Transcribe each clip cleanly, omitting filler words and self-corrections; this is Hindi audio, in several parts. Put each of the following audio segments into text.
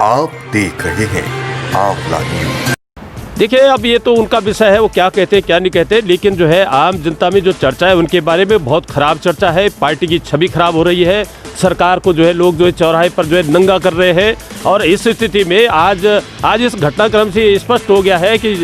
आप देख रहे हैं आंवला न्यूज। देखिए, अब ये तो उनका विषय है, वो क्या कहते हैं क्या नहीं कहते, लेकिन जो है आम जनता में जो चर्चा है उनके बारे में बहुत खराब चर्चा है। पार्टी की छवि खराब हो रही है, सरकार को जो है लोग जो है चौराहे पर जो है नंगा कर रहे हैं। और इस स्थिति में आज इस घटनाक्रम से स्पष्ट हो गया है कि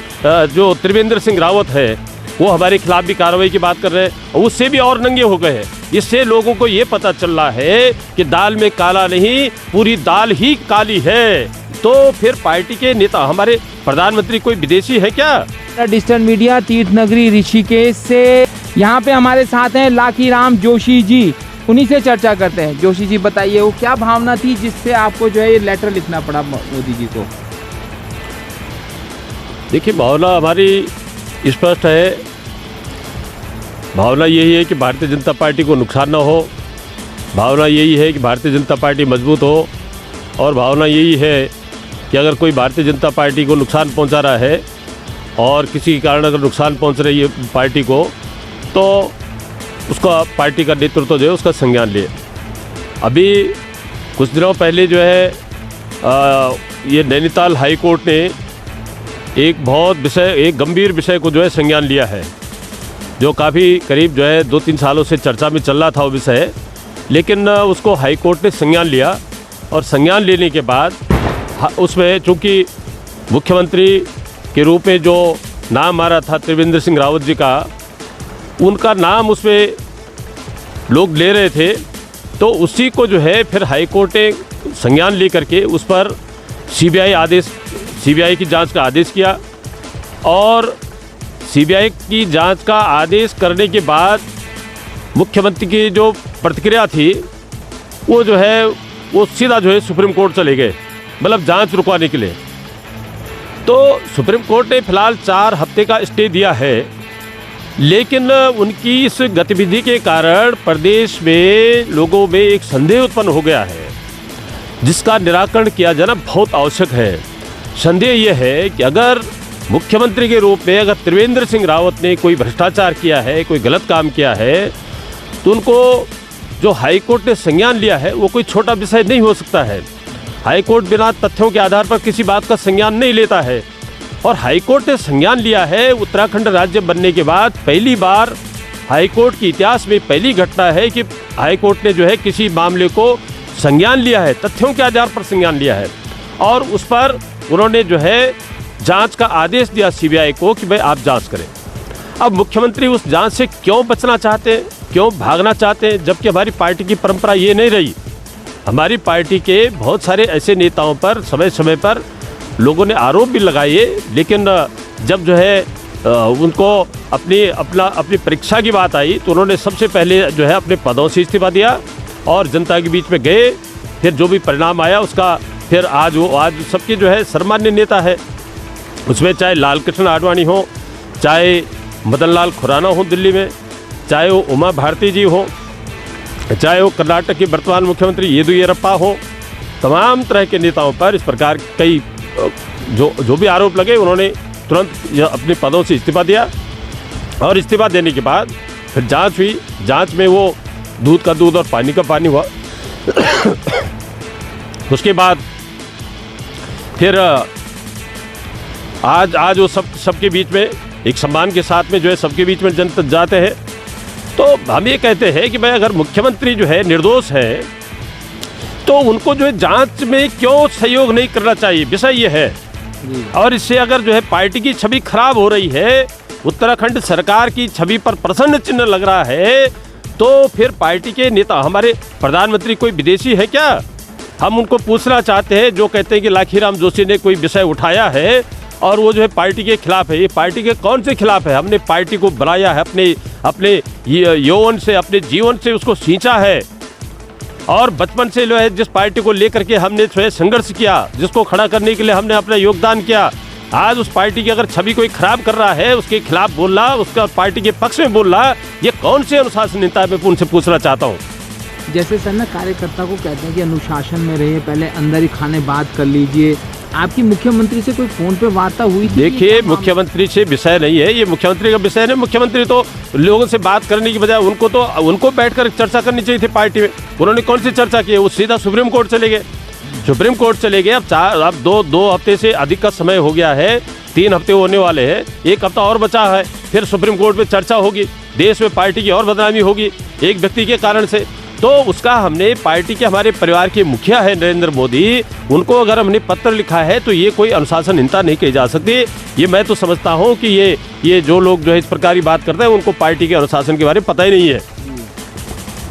जो त्रिवेंद्र सिंह रावत है वो हमारे खिलाफ भी कार्रवाई की बात कर रहे हैं, उससे भी और नंगे हो गए हैं। इससे लोगों को ये पता चल रहा है कि दाल में काला नहीं, पूरी दाल ही काली है। तो फिर पार्टी के नेता, हमारे प्रधानमंत्री कोई विदेशी है क्या? डिजिटल मीडिया तीर्थ नगरी ऋषिकेश से यहाँ पे हमारे साथ हैं लाखीराम जोशी जी, उन्हीं से चर्चा करते हैं। जोशी जी बताइए, वो क्या भावना थी जिससे आपको जो है ये लेटर लिखना पड़ा मोदी जी को? देखिए, भावना हमारी स्पष्ट है। भावना यही है कि भारतीय जनता पार्टी को नुकसान ना हो, भावना यही है कि भारतीय जनता पार्टी मजबूत हो, और भावना यही है कि अगर कोई भारतीय जनता पार्टी को नुकसान पहुंचा रहा है और किसी के कारण अगर नुकसान पहुंच रही है पार्टी को, तो उसका पार्टी का नेतृत्व जो है उसका संज्ञान ले। अभी कुछ दिनों पहले जो है ये नैनीताल हाई कोर्ट ने एक गंभीर विषय को जो है संज्ञान लिया है, जो काफ़ी करीब जो है 2-3 सालों से चर्चा में चल रहा था वो विषय, लेकिन उसको हाई कोर्ट ने संज्ञान लिया। और संज्ञान लेने के बाद उसमें चूँकि मुख्यमंत्री के रूप में जो नाम आ रहा था त्रिवेंद्र सिंह रावत जी का, उनका नाम उसमें लोग ले रहे थे, तो उसी को जो है फिर हाई कोर्ट ने संज्ञान ले करके उस पर सीबीआई की जांच का आदेश किया। और सीबीआई की जांच का आदेश करने के बाद मुख्यमंत्री की जो प्रतिक्रिया थी वो जो है वो सीधा जो है सुप्रीम कोर्ट चले गए, मतलब जांच रुकवाने के लिए। तो सुप्रीम कोर्ट ने फिलहाल 4 हफ्ते का स्टे दिया है, लेकिन उनकी इस गतिविधि के कारण प्रदेश में लोगों में एक संदेह उत्पन्न हो गया है, जिसका निराकरण किया जाना बहुत आवश्यक है। संदेह यह है कि अगर मुख्यमंत्री के रूप में अगर त्रिवेंद्र सिंह रावत ने कोई भ्रष्टाचार किया है, कोई गलत काम किया है, तो उनको जो हाई कोर्ट ने संज्ञान लिया है वो कोई छोटा विषय नहीं हो सकता है। हाई कोर्ट बिना तथ्यों के आधार पर किसी बात का संज्ञान नहीं लेता है, और हाई कोर्ट ने संज्ञान लिया है। उत्तराखंड राज्य बनने के बाद पहली बार हाई कोर्ट के इतिहास में पहली घटना है कि हाई कोर्ट ने जो है किसी मामले को संज्ञान लिया है, तथ्यों के आधार पर संज्ञान लिया है, और उस पर उन्होंने जो है जांच का आदेश दिया सीबीआई को कि भाई आप जांच करें। अब मुख्यमंत्री उस जांच से क्यों बचना चाहते हैं, क्यों भागना चाहते हैं, जबकि हमारी पार्टी की परंपरा ये नहीं रही। हमारी पार्टी के बहुत सारे ऐसे नेताओं पर समय समय पर लोगों ने आरोप भी लगाए, लेकिन जब जो है उनको अपनी परीक्षा की बात आई तो उन्होंने सबसे पहले जो है अपने पदों से इस्तीफा दिया और जनता के बीच में गए। फिर जो भी परिणाम आया उसका फिर आज सबके जो है सर्वमान्य नेता है, उसमें चाहे लाल कृष्ण आडवाणी हो, चाहे मदन लाल खुराना हो दिल्ली में, चाहे वो उमा भारती जी हो, चाहे वो कर्नाटक के वर्तमान मुख्यमंत्री येदियुरप्पा हो, तमाम तरह के नेताओं पर इस प्रकार कई जो भी आरोप लगे उन्होंने तुरंत अपने पदों से इस्तीफा दिया। और इस्तीफा देने के बाद फिर जांच हुई, जांच में वो दूध का दूध और पानी का पानी हुआ। उसके बाद फिर आज वो सबके बीच में एक सम्मान के साथ में जो है सबके बीच में जनता जाते हैं। तो हम ये कहते हैं कि भाई अगर मुख्यमंत्री जो है निर्दोष है तो उनको जो है जांच में क्यों सहयोग नहीं करना चाहिए, विषय ये है। और इससे अगर जो है पार्टी की छवि खराब हो रही है, उत्तराखंड सरकार की छवि पर प्रश्न चिन्ह लग रहा है, तो फिर पार्टी के नेता, हमारे प्रधानमंत्री कोई विदेशी है क्या? हम उनको पूछना चाहते हैं, जो कहते हैं कि लाखीराम जोशी ने कोई विषय उठाया है और वो जो है पार्टी के खिलाफ है। ये पार्टी के कौन से खिलाफ है? हमने पार्टी को बनाया है, अपने यौवन से, अपने जीवन से उसको सींचा है, और बचपन से जो है जिस पार्टी को लेकर के हमने जो है संघर्ष किया, जिसको खड़ा करने के लिए हमने अपना योगदान किया, आज उस पार्टी की अगर छवि कोई खराब कर रहा है, उसके खिलाफ बोल रहा, उसका पार्टी के पक्ष में बोल रहा, ये कौन से अनुशासनहीनता है? मैं उनसे पूछना चाहता हूँ। जैसे सर ना कार्यकर्ता को कहते हैं कि अनुशासन में रहिए, पहले अंदर ही खाने बात कर लीजिए, आपकी मुख्यमंत्री से कोई फोन पे वार्ता हुई थी? देखिए, मुख्यमंत्री से विषय नहीं है, ये मुख्यमंत्री का विषय नहीं। मुख्यमंत्री तो लोगों से बात करने की बजाय उनको बैठकर चर्चा करनी चाहिए थी पार्टी में। उन्होंने कौन सी चर्चा की है? वो सीधा सुप्रीम कोर्ट चले गए। सुप्रीम कोर्ट चले गए, अब दो हफ्ते से अधिक का समय हो गया है, 3 हफ्ते होने वाले हैं, 1 हफ्ता और बचा है, फिर सुप्रीम कोर्ट में चर्चा होगी, देश में पार्टी की और बदनामी होगी एक व्यक्ति के कारण से। तो उसका हमने पार्टी के हमारे परिवार के मुखिया है नरेंद्र मोदी, उनको अगर हमने पत्र लिखा है तो ये कोई अनुशासनहीनता नहीं कही जा सकती। ये मैं तो समझता हूँ कि ये जो लोग जो है इस प्रकार की बात करते हैं उनको पार्टी के अनुशासन के बारे में पता ही नहीं है।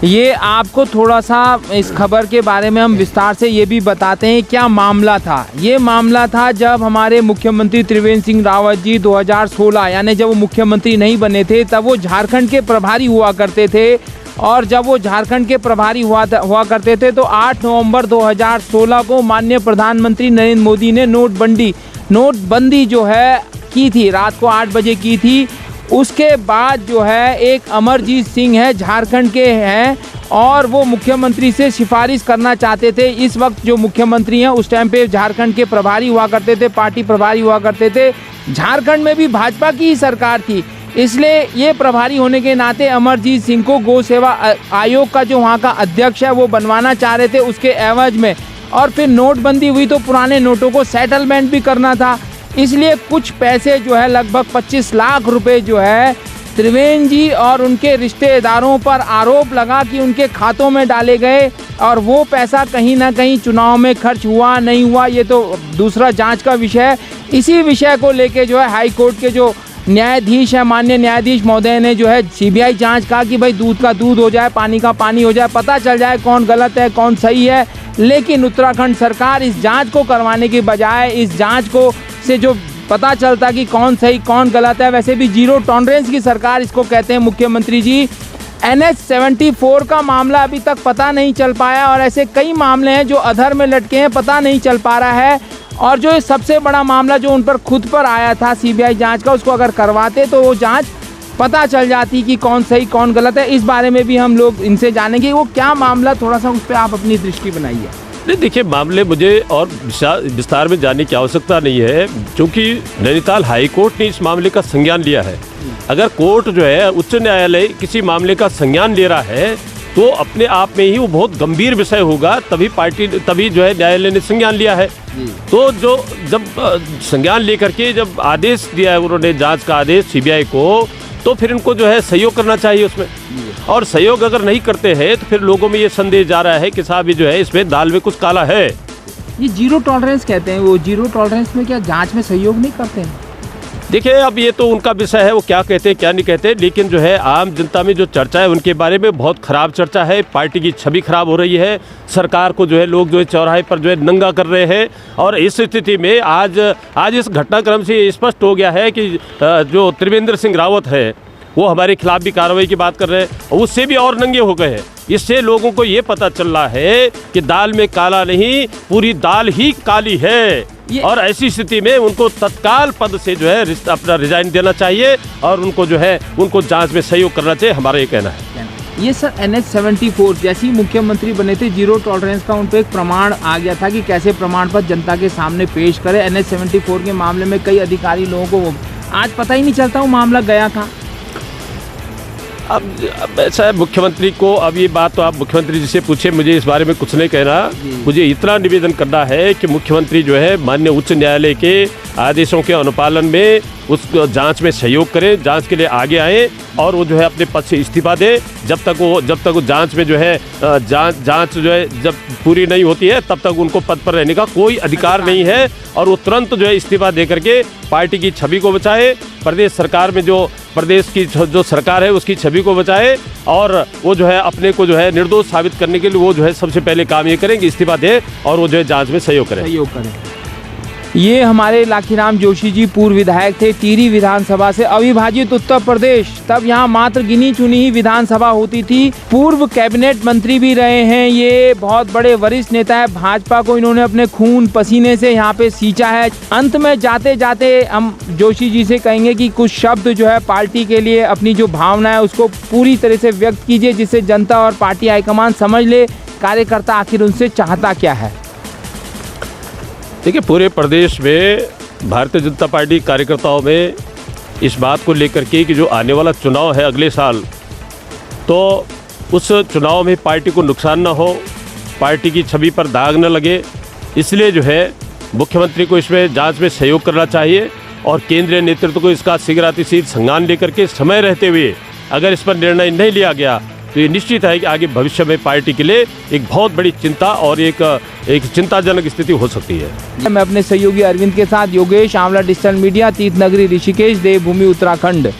ये आपको थोड़ा सा इस खबर के बारे में हम विस्तार से ये भी बताते हैं क्या मामला था। ये मामला था जब हमारे मुख्यमंत्री त्रिवेंद्र सिंह रावत जी 2016 यानी जब वो मुख्यमंत्री नहीं बने थे तब वो झारखंड के प्रभारी हुआ करते थे, और जब वो झारखंड के प्रभारी हुआ करते थे तो 8 नवंबर 2016 को माननीय प्रधानमंत्री नरेंद्र मोदी ने नोटबंदी जो है की थी, रात को 8 बजे की थी। उसके बाद जो है एक अमरजीत सिंह है, झारखंड के हैं, और वो मुख्यमंत्री से सिफारिश करना चाहते थे। इस वक्त जो मुख्यमंत्री हैं उस टाइम पे झारखंड के प्रभारी हुआ करते थे, पार्टी प्रभारी हुआ करते थे। झारखंड में भी भाजपा की ही सरकार थी, इसलिए ये प्रभारी होने के नाते अमरजीत सिंह को गौ सेवा आयोग का जो वहाँ का अध्यक्ष है वो बनवाना चाह रहे थे उसके एवज में। और फिर नोटबंदी हुई तो पुराने नोटों को सेटलमेंट भी करना था, इसलिए कुछ पैसे जो है लगभग 25 लाख रुपए जो है त्रिवेंद्र जी और उनके रिश्तेदारों पर आरोप लगा कि उनके खातों में डाले गए, और वो पैसा कहीं ना कहीं चुनाव में खर्च हुआ नहीं हुआ ये तो दूसरा जांच का विषय है। इसी विषय को लेके जो है हाई कोर्ट के जो न्यायाधीश है, माननीय न्यायाधीश महोदय ने जो है सीबीआई जांच कहा कि भाई दूध का दूध हो जाए, पानी का पानी हो जाए, पता चल जाए कौन गलत है कौन सही है। लेकिन उत्तराखंड सरकार इस जांच को करवाने के बजाय इस जांच को से जो पता चलता कि कौन सही कौन गलत है, वैसे भी जीरो टॉलरेंस की सरकार इसको कहते हैं मुख्यमंत्री जी। NH-74 का मामला अभी तक पता नहीं चल पाया, और ऐसे कई मामले हैं जो अधर में लटके हैं, पता नहीं चल पा रहा है। और जो सबसे बड़ा मामला जो उन पर खुद पर आया था सीबीआई जांच का, उसको अगर करवाते तो वो जांच पता चल जाती कि कौन सही कौन गलत है। इस बारे में भी हम लोग इनसे जानेंगे वो क्या मामला, थोड़ा सा उस पर आप अपनी दृष्टि बनाइए। नहीं देखिए, मामले मुझे और विस्तार में जानने की आवश्यकता नहीं है, क्योंकि नैनीताल हाई कोर्ट ने इस मामले का संज्ञान लिया है। अगर कोर्ट जो है उच्च न्यायालय किसी मामले का संज्ञान ले रहा है तो अपने आप में ही वो बहुत गंभीर विषय होगा, तभी जो है न्यायालय ने संज्ञान लिया है। तो जब संज्ञान लेकर के जब आदेश दिया है उन्होंने, जांच का आदेश सीबीआई को, तो फिर इनको जो है सहयोग करना चाहिए उसमें। और सहयोग अगर नहीं करते हैं तो फिर लोगों में ये संदेश जा रहा है कि साहब ये जो है इसमें दाल में कुछ काला है। ये जीरो टॉलरेंस कहते हैं, वो जीरो टॉलरेंस में क्या जांच में सहयोग नहीं करते हैं? देखिए, अब ये तो उनका विषय है, वो क्या कहते हैं क्या नहीं कहते, लेकिन जो है आम जनता में जो चर्चा है उनके बारे में बहुत खराब चर्चा है। पार्टी की छवि खराब हो रही है, सरकार को जो है लोग जो है चौराहे पर जो है नंगा कर रहे हैं। और इस स्थिति में आज इस घटनाक्रम से स्पष्ट हो गया है कि जो त्रिवेंद्र सिंह रावत है वो हमारे खिलाफ भी कार्रवाई की बात कर रहे हैं, उससे भी और नंगे हो गए हैं। इससे लोगों को ये पता चल रहा है कि दाल में काला नहीं, पूरी दाल ही काली है। और ऐसी स्थिति में उनको तत्काल पद से जो है अपना रिजाइन देना चाहिए, और उनको जो है उनको जांच में सहयोग करना चाहिए, हमारा ये कहना है। ये सर NH-74 जैसे ही मुख्यमंत्री बने थे, जीरो टॉलरेंस का उन पर एक प्रमाण आ गया था कि कैसे प्रमाण पत्र जनता के सामने पेश करें। NH-74 के मामले में कई अधिकारी लोगों को आज पता ही नहीं चलता वो मामला गया था। अब ऐसा है, मुख्यमंत्री को अब ये बात तो आप मुख्यमंत्री जी से पूछे, मुझे इस बारे में कुछ नहीं कहना। मुझे इतना निवेदन करना है कि मुख्यमंत्री जो है माननीय उच्च न्यायालय के आदेशों के अनुपालन में उस जांच में सहयोग करें, जांच के लिए आगे आए, और वो जो है अपने पद से इस्तीफा दे। जब तक वो जांच में जो है जांच जो है जब पूरी नहीं होती है तब तक उनको पद पर रहने का कोई अधिकार नहीं है, और वो तुरंत जो है इस्तीफा दे करके पार्टी की छवि को बचाए, प्रदेश सरकार में जो प्रदेश की जो सरकार है उसकी छवि को बचाए, और वो जो है अपने को जो है निर्दोष साबित करने के लिए वो जो है सबसे पहले काम ये करेंगे, इस्तीफा दे और वो जो है जांच में सहयोग करें। ये हमारे लाखीराम जोशी जी पूर्व विधायक थे टिहरी विधानसभा से। अविभाजित उत्तर प्रदेश, तब यहाँ मात्र गिनी चुनी ही विधानसभा होती थी। पूर्व कैबिनेट मंत्री भी रहे हैं, ये बहुत बड़े वरिष्ठ नेता है। भाजपा को इन्होंने अपने खून पसीने से यहाँ पे सींचा है। अंत में जाते जाते हम जोशी जी से कहेंगे कि कुछ शब्द जो है पार्टी के लिए अपनी जो भावना है उसको पूरी तरह से व्यक्त कीजिए, जिससे जनता और पार्टी हाईकमान समझ ले कार्यकर्ता आखिर उनसे चाहता क्या है। देखिए, पूरे प्रदेश में भारतीय जनता पार्टी कार्यकर्ताओं में इस बात को लेकर के कि जो आने वाला चुनाव है अगले साल, तो उस चुनाव में पार्टी को नुकसान ना हो, पार्टी की छवि पर दाग न लगे, इसलिए जो है मुख्यमंत्री को इसमें जांच में सहयोग करना चाहिए और केंद्रीय नेतृत्व को इसका शीघ्रातिशीघ्र संज्ञान लेकर के समय रहते हुए अगर इस पर निर्णय नहीं लिया गया तो ये निश्चित है कि आगे भविष्य में पार्टी के लिए एक बहुत बड़ी चिंता और एक चिंताजनक स्थिति हो सकती है। मैं अपने सहयोगी अरविंद के साथ योगेश, आंवला डिजिटल मीडिया, तीर्थनगरी ऋषिकेश, देवभूमि उत्तराखंड।